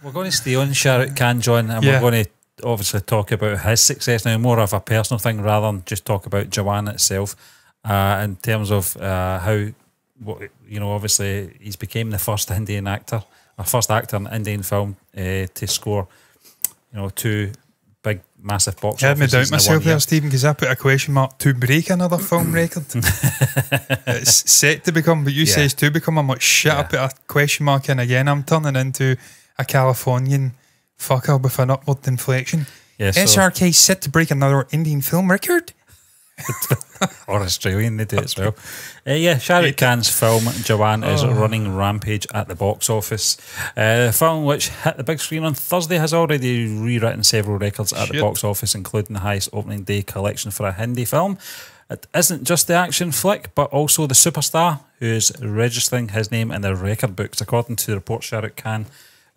We're going to stay on Shah Rukh Khan, John, and we're going to obviously talk about his success now, more of a personal thing rather than just talk about Jawan itself. In terms of how, obviously he's became the first Indian actor, first actor in Indian film to score, 2 big, massive box offices. I had me doubt myself there, Stephen, because I put a question mark to break another film record. It's set to become, but you say it's to become. I'm like, shit, I put a question mark in again. I'm turning into a Californian fucker with an upward inflection. Yeah, SRK set to break another Indian film record? Or Australian, they do it as well. Shah Rukh Khan's film Jawan is running rampage at the box office. The film, which hit the big screen on Thursday, has already rewritten several records at the box office, including the highest opening day collection for a Hindi film. It isn't just the action flick, but also the superstar who is registering his name in the record books. According to the report, Shah Rukh Khan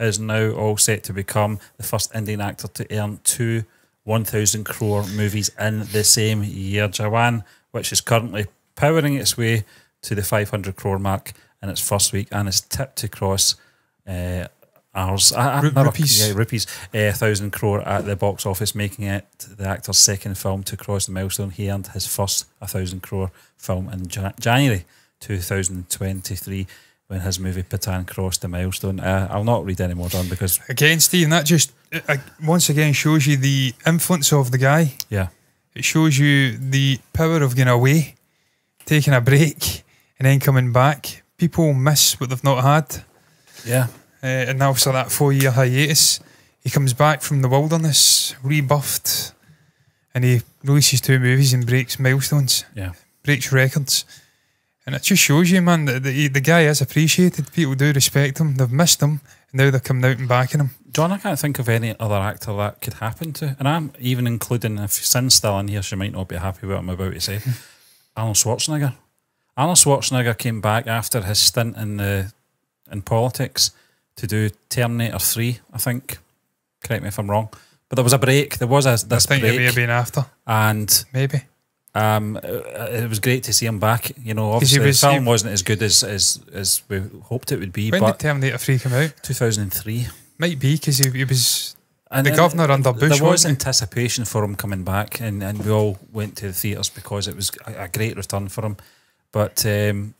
is now all set to become the first Indian actor to earn 2 1,000 crore movies in the same year. Jawan, which is currently powering its way to the 500 crore mark in its first week, and is tipped to cross rupees, 1,000 crore at the box office, making it the actor's second film to cross the milestone. He earned his first 1,000 crore film in January 2023. When his movie Pathan crossed the milestone. I'll not read any more, John, because... Again, Stephen, that just once again shows you the influence of the guy. Yeah. It shows you the power of going away, taking a break, and then coming back. People miss what they've not had. Yeah. And after that 4-year hiatus, he comes back from the wilderness, rebuffed, and he releases 2 movies and breaks milestones. Yeah. Breaks records. And it just shows you, man, that the guy is appreciated. People do respect him. They've missed him, and now they're coming out and backing him. John, I can't think of any other actor that could happen to. And I'm even including, if Sin's still in here, she might not be happy with what I'm about to say. Arnold Schwarzenegger. Arnold Schwarzenegger came back after his stint in politics to do Terminator 3, I think. Correct me if I'm wrong. But there was a break. There was this break. I think it may have been after. And... maybe. It was great to see him back. Obviously the film wasn't as good as we hoped it would be. When did Terminator 3 come out? 2003. Might be, because he was the governor under Bush. There was anticipation for him coming back, and we all went to the theatres because it was a great return for him. But I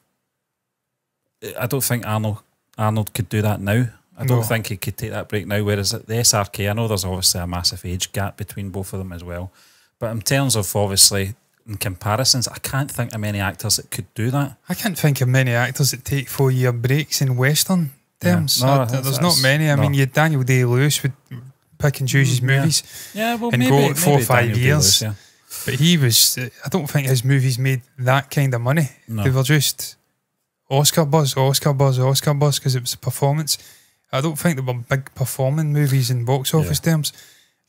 don't think Arnold could do that now. I don't think he could take that break now. Whereas at the SRK, I know there's obviously a massive age gap between both of them as well. But in terms of obviously... in comparisons, I can't think of many actors that could do that. I can't think of many actors that take 4-year breaks in Western terms. No, there's not many. I mean, you had Daniel Day-Lewis would pick and choose his movies well, and maybe, go 4 or 5 years. Day-Lewis, But he was, I don't think his movies made that kind of money. No. They were just Oscar buzz, because it was a performance. I don't think they were big performing movies in box office terms.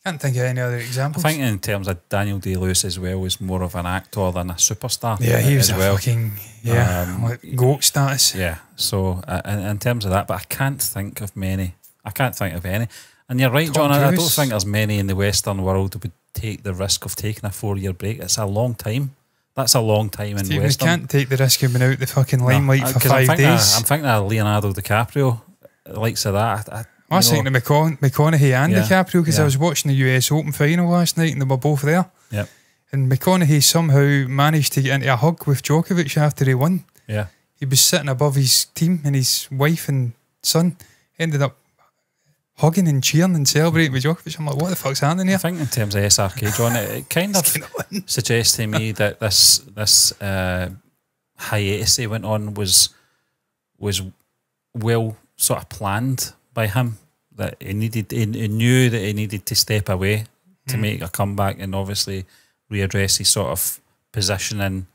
Can't think of any other examples. I think in terms of Daniel Day-Lewis as well, was more of an actor than a superstar. Yeah, he was fucking like GOAT status. Yeah, so in terms of that, but I can't think of many. I can't think of any. And you're right, John, I don't think there's many in the Western world who would take the risk of taking a 4-year break. It's a long time. That's a long time in Stephen, Western. You can't take the risk of being out the fucking limelight for 5 days. I'm thinking of Leonardo DiCaprio, likes of that. I was thinking of McConaughey and DiCaprio, because I was watching the US Open final last night and they were both there. Yep. And McConaughey somehow managed to get into a hug with Djokovic after he won. Yeah. He was sitting above his team and his wife and son ended up hugging and cheering and celebrating with Djokovic. I'm like, what the fuck's happening here? I think in terms of SRK, John, it kind of suggests to me that this hiatus he went on was well sort of planned by him, that he knew that he needed to step away to make a comeback and obviously readdress his sort of position in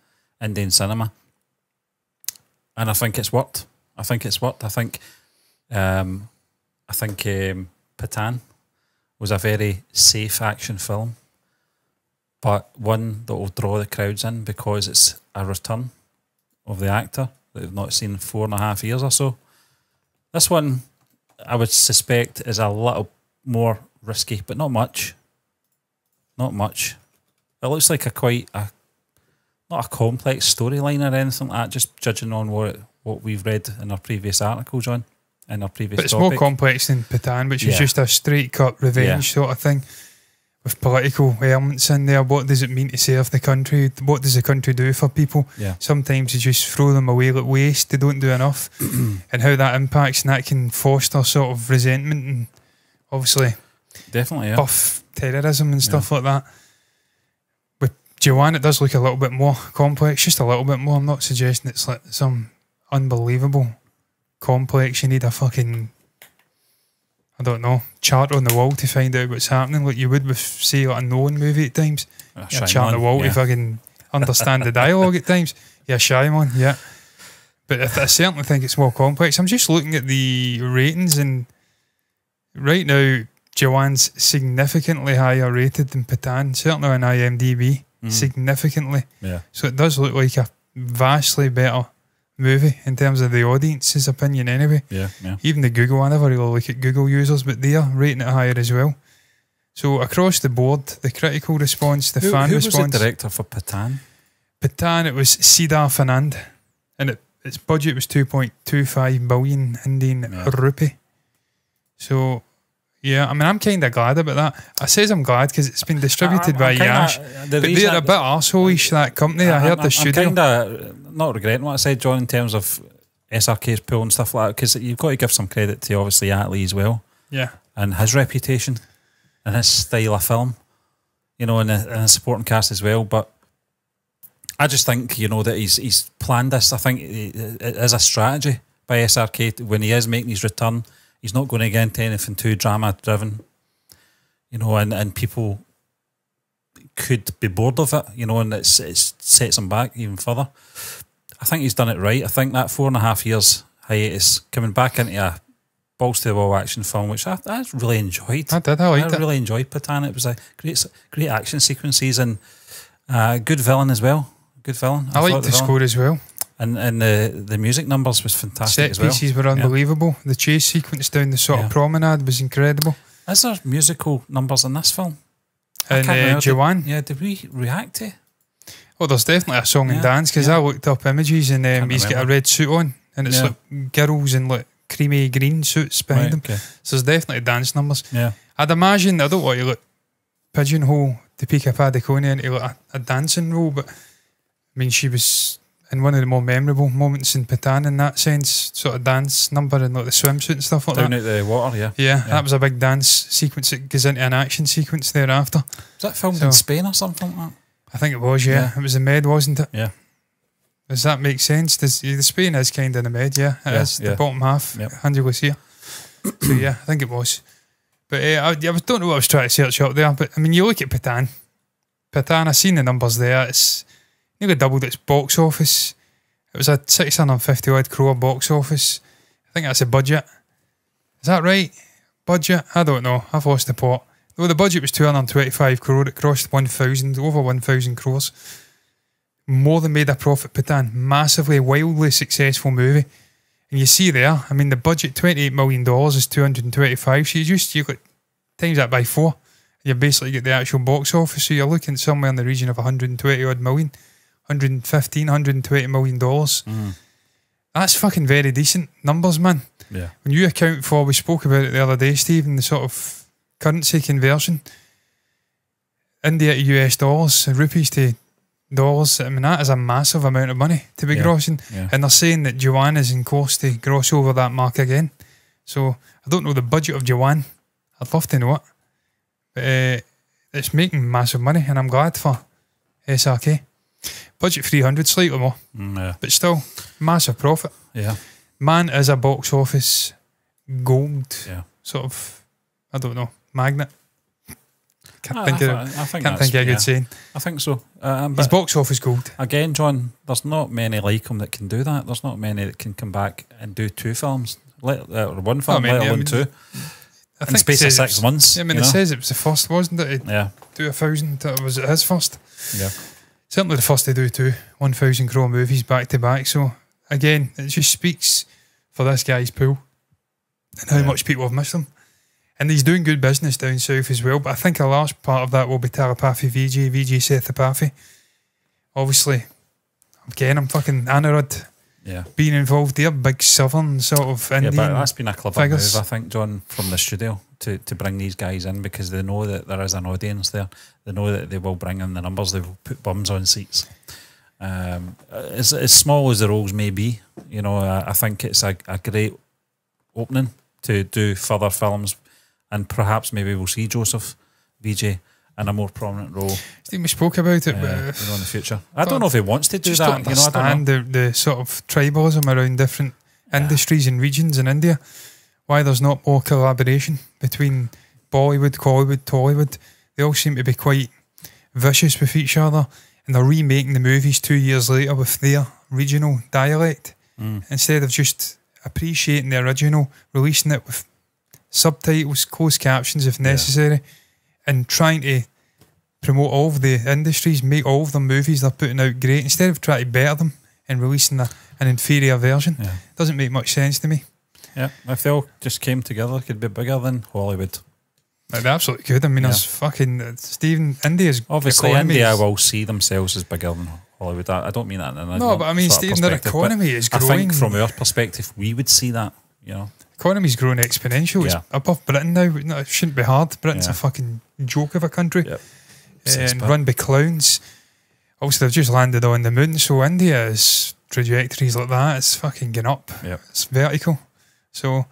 Indian cinema. And I think it's worked. I think Pathan was a very safe action film, but one that will draw the crowds in because it's a return of the actor that we've not seen in 4.5 years or so. This one, I would suspect, is a little more risky, but not much. Not much. It looks like not a complex storyline or anything like that, just judging on what we've read in our previous article, John. in our previous But it's topic. more complex than Patan, which is just a straight cut revenge sort of thing with political elements in there. What does it mean to serve the country? What does the country do for people? Yeah. Sometimes you just throw them away like waste. They don't do enough. And how that impacts, and that can foster sort of resentment and obviously Definitely, buff terrorism and stuff like that. With Joanne, it does look a little bit more complex, just a little bit more. I'm not suggesting it's like some unbelievable complex. You need a fucking, I don't know, chart on the wall to find out what's happening, like you would with, say, like a Nolan movie at times. A chart on the wall to fucking understand the dialogue at times. Yeah, Shyamalan, yeah. But I certainly think it's more complex. I'm just looking at the ratings, and right now, Joanne's significantly higher rated than Patan, certainly on IMDb, significantly. Yeah. So it does look like a vastly better movie in terms of the audience's opinion anyway. Yeah, yeah. Even the Google, I never really look at Google users, but they are rating it higher as well. So across the board, the critical response, the fan response. Who was the director for Patan? Patan, it was Cedar Fernand, and its budget was 2.25 billion Indian rupee. So, yeah, I mean, I'm kind of glad about that. I says I'm glad because it's been distributed by Yash. But they're a bit arsehole-ish, that company. I heard the studio. I'm kind of not regretting what I said, John, in terms of SRK's pool and stuff like that, because you've got to give some credit to, obviously, Attlee as well. Yeah. And his reputation and his style of film, you know, and the supporting cast as well. But I just think, you know, that he's planned this. I think it is a strategy by SRK when he is making his return. He's not going to get into anything too drama-driven, you know, and people could be bored of it, you know, and it sets him back even further. I think he's done it right. I think that 4.5 years hiatus, coming back into a balls-to-the-wall action film, which I really enjoyed. I did, I liked it. I really enjoyed Patan. It was a great action sequences and good villain as well. Good villain. I liked the score as well. And the music numbers was fantastic as well. Set pieces were unbelievable. The chase sequence down the sort of promenade was incredible. Is there musical numbers in this film? And Joanne. Did we react to? Oh, there's definitely a song and dance, because I looked up images and he's got a red suit on, and it's like girls in like creamy green suits behind him. Okay. So there's definitely dance numbers. Yeah. I'd imagine, I don't want to pigeonhole Deepika Padukone into like a dancing role, but I mean, she was in one of the more memorable moments in Patan in that sense, sort of dance number and like the swimsuit and stuff like that. Down at the water, yeah, that was a big dance sequence that goes into an action sequence thereafter. Was that filmed in Spain or something like that? I think it was, yeah. It was the Med, wasn't it? Yeah. Does that make sense? The Spain is kind of the Med, yeah. It is, the bottom half, Andalusia. So yeah, I think it was. But I don't know what I was trying to search up there, but I mean, you look at Patan, I've seen the numbers there, it's nearly doubled its box office. It was a 650 odd crore box office. I think that's a budget. Is that right? Budget? I don't know. I've lost the plot. Though the budget was 225 crore, it crossed 1,000, over 1,000 crores. More than made a profit, Patan. Massively, wildly successful movie. And you see there, I mean, the budget, $28 million is 225. So you got times that by 4. You basically get the actual box office. So you're looking somewhere in the region of 120 odd million. 115, $120 million. That's fucking very decent numbers, man. Yeah. When you account for, we spoke about it the other day, Stephen, the sort of currency conversion, India to US dollars, rupees to dollars, I mean, that is a massive amount of money to be grossing. Yeah. And they're saying that Joanne is in course to gross over that mark again. So I don't know the budget of Joanne. I'd love to know it. But it's making massive money, and I'm glad for SRK. Budget 300, slightly more. But still, massive profit. Yeah. Man is a box office gold sort of, I don't know, magnet. Can't think of a good saying. I think so. His box office gold. Again, John, there's not many like him that can do that. There's not many that can come back and do 2 films, or 1 film, let alone 2. I think space of 6 months. Yeah, I mean, it says it was the first, wasn't it? Yeah. Do 1,000. Was it his first? Yeah. Certainly the first to do 2 1,000 crore movies back to back. So again, it just speaks for this guy's pool and how much people have missed him. And he's doing good business down south as well. But I think a large part of that will be Telepathy Vijay Sethupathi. Obviously, again, I'm fucking Anirudh. being involved there, big southern sort of Indian. Yeah, but that's been a clever figures. move, I think, John, from the studio to bring these guys in, because they know that there is an audience there. They know that they will bring in the numbers. They will put bums on seats. As small as the roles may be, you know, I think it's a great opening to do further films, and perhaps maybe we'll see Joseph VJ in a more prominent role. Steve, we spoke about it, you know, in the future. I don't know if he wants to do just that. Don't understand the sort of tribalism around different industries and regions in India. Why there's not more collaboration between Bollywood, Collywood, Tollywood. They all seem to be quite vicious with each other, and they're remaking the movies 2 years later with their regional dialect instead of just appreciating the original, releasing it with subtitles, closed captions if necessary, and trying to promote all of the industries, make all of the movies they're putting out great, instead of trying to better them and releasing an inferior version. Doesn't make much sense to me. Yeah, if they all just came together, it could be bigger than Hollywood. They absolutely could. I mean, there's fucking Stephen. India's obviously India will see themselves as bigger than Hollywood. I don't mean that. No, but I mean, Stephen, their economy is growing. I think from our perspective, we would see that. You know, economy's growing exponential. It's above Britain now. No, it shouldn't be hard. Britain's a fucking joke of a country, and run by clowns. Also, they've just landed on the moon, so India's trajectories like that, it's fucking going up. It's vertical. So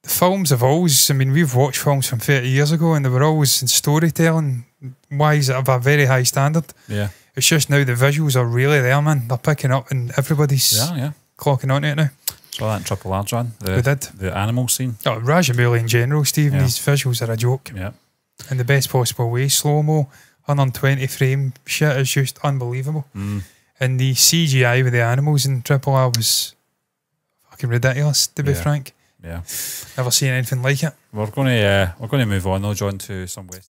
the films have always, I mean, we've watched films from 30 years ago and they were always in storytelling wise of a very high standard. It's just now the visuals are really there, man. They're picking up and everybody's clocking on it now. Saw that in Triple R, John. We did. The animal scene. Oh, Rajamouli in general, Stephen, these visuals are a joke. In the best possible way. Slow-mo, 120 frame shit is just unbelievable. And the CGI with the animals in Triple R was fucking ridiculous, to be frank. Never seen anything like it. We're going to move on though, John, to some West.